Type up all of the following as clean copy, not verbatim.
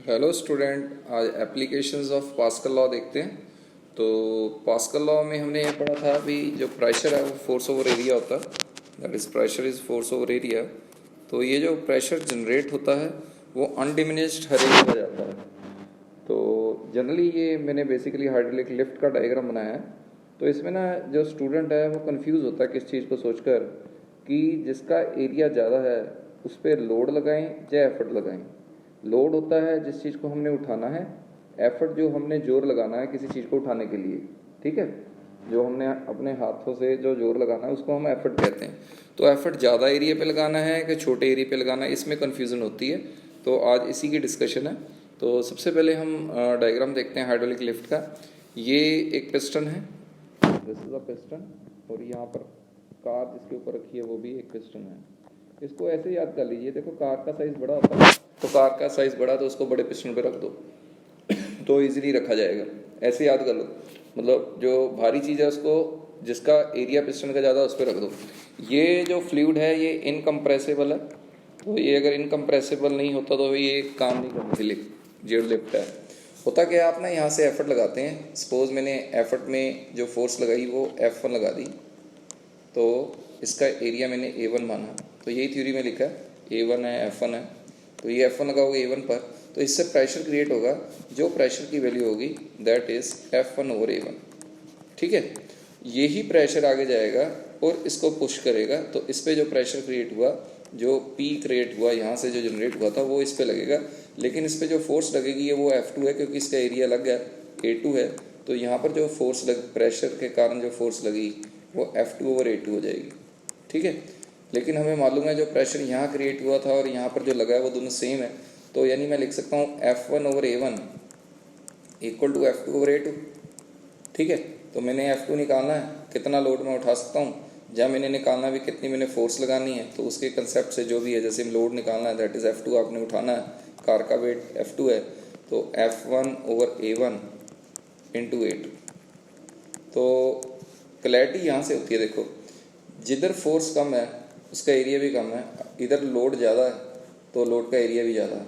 Hello student, आज applications of pascal law देखते हैं। तो पास्कल लॉ में हमने ये पढ़ा था अभी जो प्रेशर है वो फोर्स ओवर एरिया होता है, that is pressure is force over area. तो ये जो प्रेशर जनरेट होता है वो अनडिमिनिश्ड हर एरिया में जाता है। तो जनरली ये मैंने बेसिकली हाइड्रोलिक लिफ्ट का डायग्राम बनाया है। तो इसमें ना जो स्टूडेंट है वो कंफ्यूज होता है किस चीज़ को सोचकर कि जिसका एरिया ज़्यादा है उस पर लोड लगाएं या एफर्ट लगाएं। लोड होता है जिस चीज़ को हमने उठाना है, एफर्ट जो हमने जोर लगाना है किसी चीज़ को उठाने के लिए, ठीक है। जो हमने अपने हाथों से जो जोर लगाना है उसको हम एफर्ट कहते हैं। तो एफर्ट ज़्यादा एरिया पे लगाना है कि छोटे एरिया पे लगाना है, इसमें कन्फ्यूज़न होती है। तो आज इसी की डिस्कशन है। तो सबसे पहले हम डायग्राम देखते हैं हाइड्रोलिक लिफ्ट का। ये एक पिस्टन है, दिस इज अ पिस्टन, और यहाँ पर कार जिसके ऊपर रखी है वो भी एक पिस्टन है। इसको ऐसे याद कर लीजिए, देखो कार का साइज़ बड़ा होता है तो कार का साइज़ बड़ा तो उसको बड़े पिस्टन पे रख दो तो इजीली रखा जाएगा। ऐसे याद कर लो, मतलब जो भारी चीज़ है उसको जिसका एरिया पिस्टन का ज़्यादा उस पर रख दो। ये जो फ्लूइड है ये इनकम्प्रेसिबल है, तो ये अगर इनकम्प्रेसिबल नहीं होता तो ये काम नहीं करती जो लिफ्ट है। होता क्या है, आप ना यहाँ से एफर्ट लगाते हैं। सपोज मैंने एफर्ट में जो फोर्स लगाई वो F1 लगा दी, तो इसका एरिया मैंने A1 माना। तो यही थ्योरी में लिखा है, A1 है F1 है, तो ये F1 लगाओगे A1 पर तो इससे प्रेशर क्रिएट होगा। जो प्रेशर की वैल्यू होगी that is F1 over A1, ठीक है। यही प्रेशर आगे जाएगा और इसको पुश करेगा, तो इस पर जो प्रेशर क्रिएट हुआ, जो P क्रिएट हुआ यहाँ से जो जनरेट हुआ था वो इस पर लगेगा। लेकिन इस पर जो फोर्स लगेगी ये वो F2 है, क्योंकि इसका एरिया लग गया A2 है। तो यहाँ पर जो फोर्स प्रेशर के कारण जो फोर्स लगी वो F2 ओवर A2 हो जाएगी, ठीक है। लेकिन हमें मालूम है जो प्रेशर यहाँ क्रिएट हुआ था और यहाँ पर जो लगा है वो दोनों सेम है। तो यानी मैं लिख सकता हूँ F1 over A1 equal to F2 over A2, ठीक है। तो मैंने F2 निकालना है, कितना लोड मैं उठा सकता हूँ, या मैंने निकालना भी कितनी मैंने फोर्स लगानी है। तो उसके कंसेप्ट से जो भी है, जैसे लोड निकालना है दैट इज़ F2 आपने उठाना है, कार का वेट F2 है, तो F1 over A1 into A2। तो क्लैरिटी यहाँ से होती है, देखो जिधर फोर्स कम है उसका एरिया भी कम है, इधर लोड ज़्यादा है तो लोड का एरिया भी ज़्यादा है।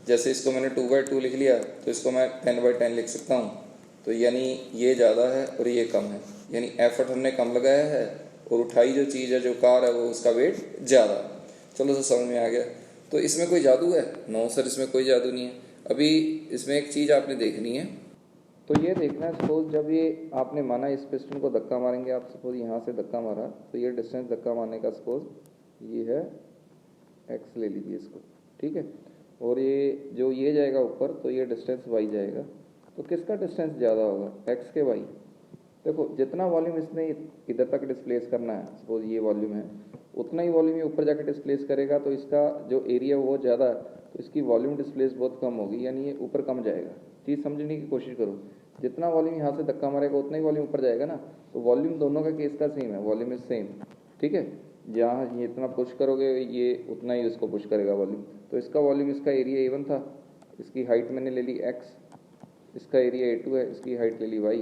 जैसे इसको मैंने 2/2 लिख लिया तो इसको मैं 10/10 लिख सकता हूँ। तो यानी ये ज़्यादा है और ये कम है, यानी एफर्ट हमने कम लगाया है और उठाई जो चीज़ है जो कार है वो उसका वेट ज़्यादा। चलो तो समझ में आ गया। तो इसमें कोई जादू है? नो सर, इसमें कोई जादू नहीं है। अभी इसमें एक चीज़ आपने देखनी है, तो ये देखना है, सपोज जब ये आपने माना इस पिस्टन को धक्का मारेंगे आप, सपोज यहाँ से धक्का मारा तो ये डिस्टेंस धक्का मारने का सपोज ये है x ले लीजिए इसको, ठीक है। और ये जो ये जाएगा ऊपर तो ये डिस्टेंस y जाएगा। तो किसका डिस्टेंस ज़्यादा होगा, x के y? देखो जितना वॉल्यूम इसने इधर तक डिस्प्लेस करना है, सपोज ये वॉल्यूम है, उतना ही वॉल्यूम ये ऊपर जाकर डिस्प्लेस करेगा। तो इसका जो एरिया वो ज़्यादा है तो इसकी वॉल्यूम डिस्प्लेस बहुत कम होगी, यानी ये ऊपर कम जाएगा। चीज़ समझने की कोशिश करो, जितना वॉल्यूम यहाँ से धक्का मारेगा उतना ही वॉल्यूम ऊपर जाएगा ना। तो वॉल्यूम दोनों का केस का सेम है, वॉल्यूम इज सेम, ठीक है। जहाँ ये इतना पुश करोगे ये उतना ही उसको पुश करेगा वॉल्यूम। तो इसका वॉल्यूम, इसका एरिया A1 था, इसकी हाइट मैंने ले ली x, इसका एरिया A2 है, इसकी हाइट ले ली y।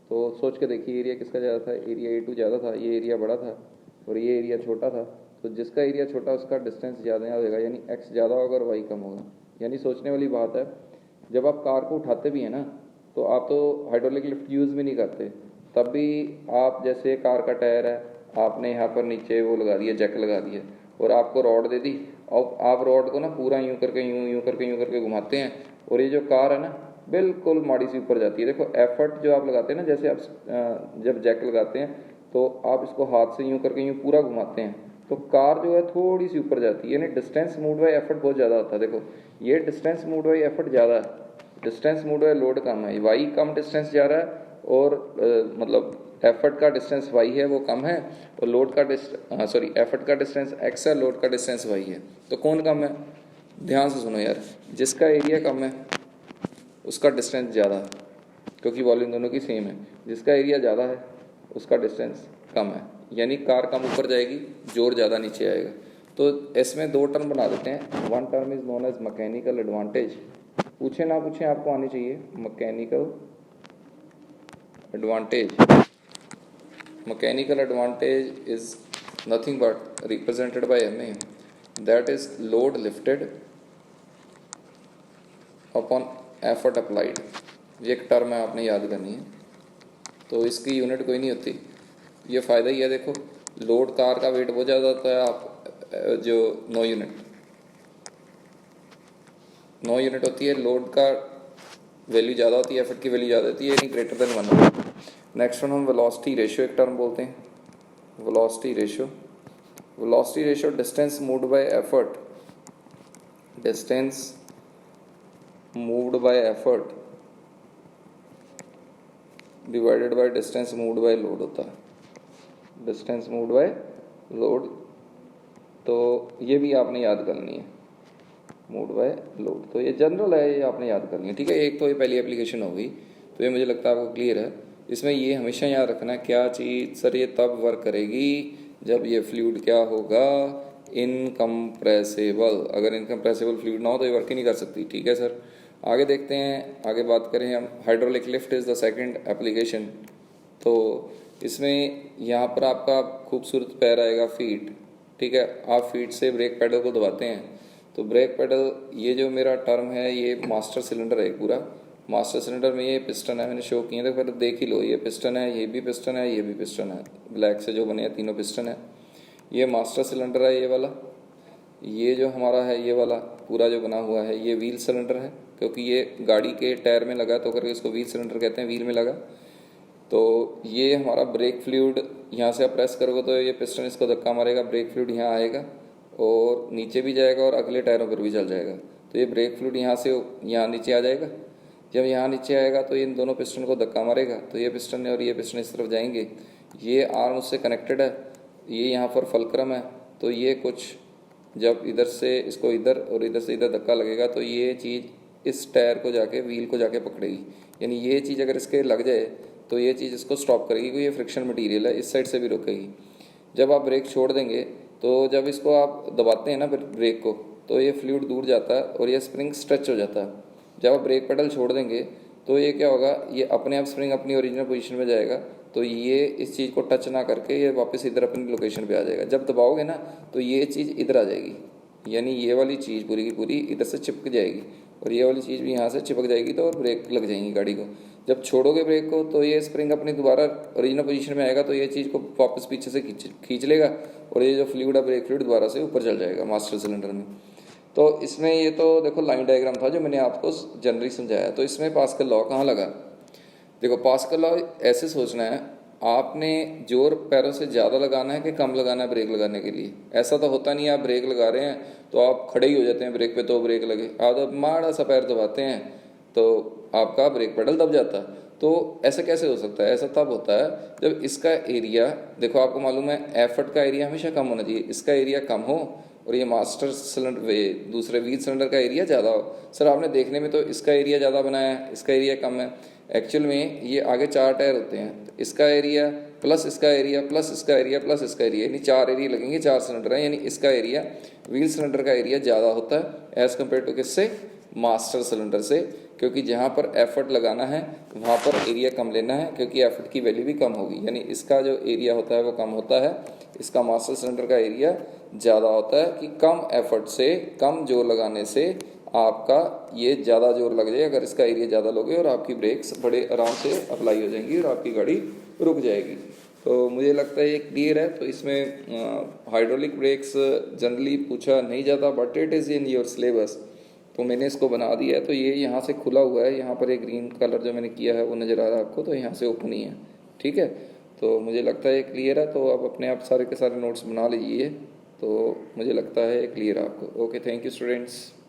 तो सोच के देखिए एरिया किसका ज़्यादा था, एरिया A2 ज़्यादा था, ये एरिया बड़ा था और ये एरिया छोटा था। तो जिसका एरिया छोटा उसका डिस्टेंस ज़्यादा होगा, यानी x ज़्यादा होगा और y कम होगा। यानी सोचने वाली बात है, जब आप कार को उठाते भी हैं ना तो आप तो हाइड्रोलिक लिफ्ट यूज़ भी नहीं करते, तब भी आप जैसे कार का टायर है आपने यहाँ पर नीचे वो लगा दिया, जैक लगा दिया और आपको रॉड दे दी, और आप रॉड को ना पूरा यूँ करके यूँ करके घुमाते हैं और ये जो कार है ना बिल्कुल माड़ी सी ऊपर जाती है। देखो एफर्ट जो आप लगाते हैं ना, जैसे आप जब जैक लगाते हैं तो आप इसको हाथ से यूँ करके यूँ पूरा घुमाते हैं तो कार जो है थोड़ी सी ऊपर जाती है, यानी डिस्टेंस मूव बाई एफर्ट बहुत ज़्यादा होता है। देखो ये डिस्टेंस मूव बाई एफर्ट ज़्यादा है, डिस्टेंस मूव बाई लोड कम है, वाई कम डिस्टेंस जा रहा है और मतलब एफर्ट का डिस्टेंस वाई है वो कम है और लोड का एफर्ट का डिस्टेंस एक्स है, लोड का डिस्टेंस वाई है। तो कौन कम है? ध्यान से सुनो यार, जिसका एरिया कम है उसका डिस्टेंस ज़्यादा है, क्योंकि वॉल्यूम दोनों की सेम है। जिसका एरिया ज़्यादा है उसका डिस्टेंस कम है, यानी कार कम ऊपर जाएगी, जोर ज़्यादा नीचे आएगा। तो इसमें दो टर्म बना देते हैं। One term is known as mechanical advantage, पूछे ना पूछे आपको आनी चाहिए, mechanical advantage. Mechanical advantage is nothing but represented by MA, that is load lifted upon effort applied, ये एक टर्म है आपने याद करनी है। तो इसकी यूनिट कोई नहीं होती, ये फ़ायदा ही है। देखो लोड कार का वेट बहुत ज़्यादा होता है, आप जो 9 यूनिट होती है, लोड का वैल्यू ज़्यादा होती है, एफर्ट की वैल्यू ज़्यादा होती है, यानी ग्रेटर देन 1। नेक्स्ट वन हम वेलोसिटी रेशियो एक टर्म बोलते हैं, velocity ratio. Velocity ratio distance moved by effort, distance moved by effort divided by distance moved by load होता है, डिस्टेंस मूव्ड बाय लोड। तो ये भी आपने याद करनी है, मूव्ड बाय लोड। तो ये जनरल है, ये आपने याद करनी है, ठीक है। एक तो ये पहली एप्लीकेशन हो गई, तो ये मुझे लगता है आपको क्लियर है। इसमें ये हमेशा याद रखना है क्या चीज़ सर, ये तब वर्क करेगी जब ये फ्लूइड क्या होगा, इनकम्प्रेसिबल। अगर इनकम्प्रेसिबल फ्लूइड ना हो तो ये वर्क ही नहीं कर सकती, ठीक है सर। आगे देखते हैं, आगे बात करें हम। Hydraulic lift is the second application. तो इसमें यहाँ पर आपका खूबसूरत पैर आएगा फीट, ठीक है। आप फीट से ब्रेक पैडल को दबाते हैं, तो ब्रेक पैडल, ये जो मेरा टर्म है ये मास्टर सिलेंडर है पूरा। मास्टर सिलेंडर में ये पिस्टन है, मैंने शो किए, तो पहले देख ही लो, ये पिस्टन है, ये भी पिस्टन है, ये भी पिस्टन है, ब्लैक से जो बने हैं तीनों पिस्टन है। ये मास्टर सिलेंडर है ये वाला। ये जो हमारा है ये वाला पूरा जो बना हुआ है ये व्हील सिलेंडर है, क्योंकि ये गाड़ी के टायर में लगा तो करके इसको व्हील सिलेंडर कहते हैं, व्हील में लगा। तो ये हमारा ब्रेक फ्लूइड, यहाँ से आप प्रेस करोगे तो ये पिस्टन इसको धक्का मारेगा, ब्रेक फ्लूइड यहाँ आएगा और नीचे भी जाएगा और अगले टायरों पर भी चल जाएगा। तो ये ब्रेक फ्लूइड यहाँ से यहाँ नीचे आ जाएगा। जब यहाँ नीचे आएगा तो इन दोनों पिस्टन को धक्का मारेगा, तो ये पिस्टन और ये पिस्टन इस तरफ जाएंगे। ये आर्म उससे कनेक्टेड है, ये यहाँ पर फलक्रम है। तो ये कुछ जब इधर से इसको इधर और इधर से इधर धक्का लगेगा तो ये चीज़ इस टायर को जाके व्हील को जाके पकड़ेगी, यानी ये चीज़ अगर इसके लग जाए तो ये चीज़ इसको स्टॉप करेगी, क्योंकि ये फ्रिक्शन मटीरियल है, इस साइड से भी रोकेगी। जब आप ब्रेक छोड़ देंगे तो जब इसको आप दबाते हैं ना ब्रेक को, तो ये फ्लूइड दूर जाता है और ये स्प्रिंग स्ट्रेच हो जाता है। जब आप ब्रेक पेडल छोड़ देंगे तो ये क्या होगा, ये अपने आप स्प्रिंग अपनी ओरिजिनल पोजीशन में जाएगा, तो ये इस चीज़ को टच ना करके ये वापस इधर अपनी लोकेशन पे आ जाएगा। जब दबाओगे ना तो ये चीज़ इधर आ जाएगी, यानी ये वाली चीज़ पूरी की पूरी इधर से चिपक जाएगी और ये वाली चीज़ भी यहाँ से चिपक जाएगी, तो और ब्रेक लग जाएंगी गाड़ी को। जब छोड़ोगे ब्रेक को तो ये स्प्रिंग अपनी दोबारा ओरिजिनल पोजीशन में आएगा, तो ये चीज़ को वापस पीछे से खींच लेगा और ये जो फ्लूइड है ब्रेक फ्लूइड दोबारा से ऊपर चल जाएगा मास्टर सिलेंडर में। तो इसमें ये तो देखो लाइन डायग्राम था जो मैंने आपको जनरली समझाया। तो इसमें पास्कल लॉ कहाँ लगा, देखो पास्कल लॉ ऐसे सोचना है, आपने जोर पैरों से ज़्यादा लगाना है कि कम लगाना है ब्रेक लगाने के लिए। ऐसा तो होता नहीं है आप ब्रेक लगा रहे हैं तो आप खड़े ही हो जाते हैं ब्रेक पे तो ब्रेक लगे, आप तो माड़ा सा पैर दबाते हैं तो आपका ब्रेक पेडल दब जाता है। तो ऐसा कैसे हो सकता है, ऐसा तब होता है जब इसका एरिया, देखो आपको मालूम है एफर्ट का एरिया हमेशा कम होना चाहिए, इसका एरिया कम हो और ये मास्टर सिलेंडर दूसरे व्हील सिलेंडर का एरिया ज़्यादा हो। सर आपने देखने में तो इसका एरिया ज़्यादा बनाया है, इसका एरिया कम है। एक्चुअल में ये आगे 4 टायर होते हैं, तो इसका एरिया प्लस इसका एरिया प्लस इसका एरिया प्लस इसका एरिया, यानी 4 एरिया लगेंगे, 4 सिलेंडर हैं, यानी इसका एरिया व्हील सिलेंडर का एरिया ज़्यादा होता है एज़ कम्पेयर टू किससे, मास्टर सिलेंडर से। क्योंकि जहाँ पर एफर्ट लगाना है वहाँ पर एरिया कम लेना है, क्योंकि एफर्ट की वैल्यू भी कम होगी, यानी इसका जो एरिया होता है वो कम होता है, इसका मास्टर सिलेंडर का एरिया ज़्यादा होता है। कि कम एफर्ट से कम जोर लगाने से आपका ये ज़्यादा जोर लग जाए अगर इसका एरिया ज़्यादा लोगे, और आपकी ब्रेक्स बड़े आराम से अप्लाई हो जाएंगी और आपकी गाड़ी रुक जाएगी। तो मुझे लगता है ये क्लियर है। तो इसमें हाइड्रोलिक ब्रेक्स जनरली पूछा नहीं जाता, but it is in your syllabus, तो मैंने इसको बना दिया है। तो ये यहाँ से खुला हुआ है, यहाँ पर एक ग्रीन कलर जो मैंने किया है वो नज़र आ रहा है आपको, तो यहाँ से ओपन ही है, ठीक है। तो मुझे लगता है ये क्लियर है। तो आप अपने आप सारे के सारे नोट्स बना लीजिए, तो मुझे लगता है क्लियर है आपको। Okay, thank you students.